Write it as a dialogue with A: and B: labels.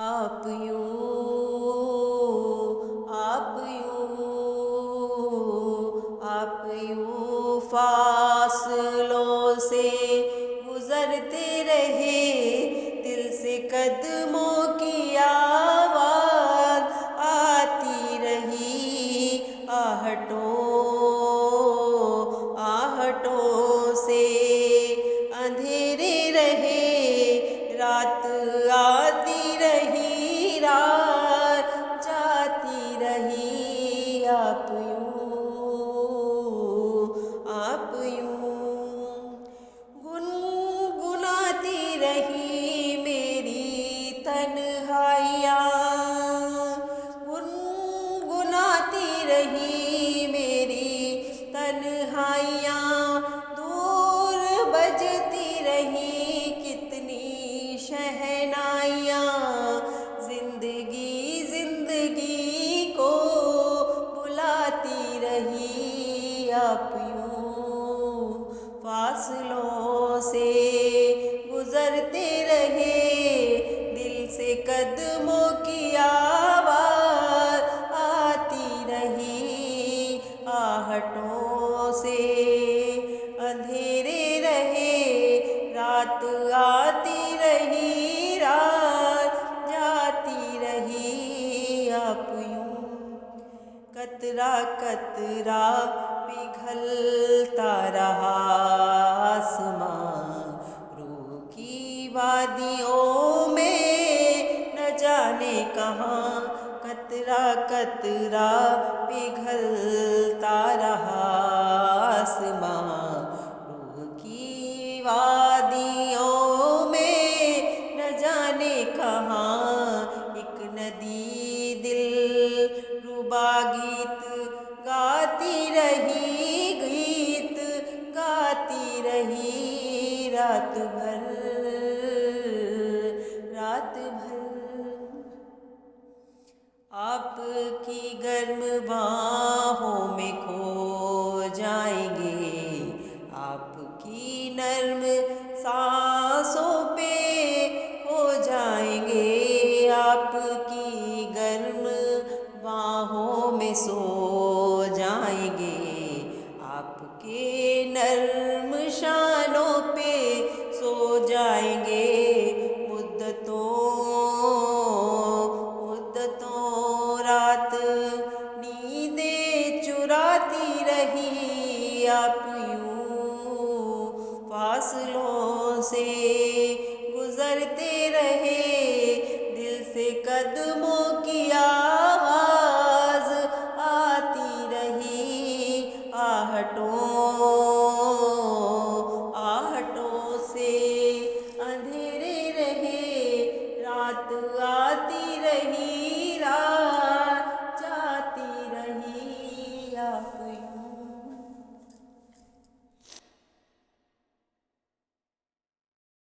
A: आप यूं आप यूं आप यूं फासलों से गुजरते रहे, दिल से कदमों की आवाज़ आती रही। आहटों से अंधेरे रहे, रात आती रही, रात जाती रही। आप यूं गुनगुनाती रही मेरी तन्हाइयाँ, गुनगुनाती रही मेरी तन्हाइयाँ। दूर बजती रही कितनी शहनाइयाँ, जिंदगी जिंदगी को बुलाती रही। आप यूं फासलों से गुजरते रहे, दिल से कदमों की आवाज़ आती रही। आहटों से अंधेरे रहे, रात आती रही, रात जाती रही। आप यूं कतरा कतरा पिघलता रहा आसमां, रूह की वादियों में न जाने कहाँ। कतरा कतरा पिघलता रहा आसमां, रूह की वादियों में न जाने कहाँ। एक नदी दिल रुबा गीत गाती रही, गीत गाती रही। रात भर आपकी गर्म बाहों में खो जाएंगे, आपकी नर्म सांसों पे खो जाएंगे। आपकी गर्म बाहों में सो जाएंगे, आपके नर्म शानों पे सो जाएंगे। मुद्दतों रात नींदें चुराती रही। आप यूं फासलों से गुजरते रहे, दिल से कदमों की आवाज़ आती रही। आहटों से अंधेरे रहे, रात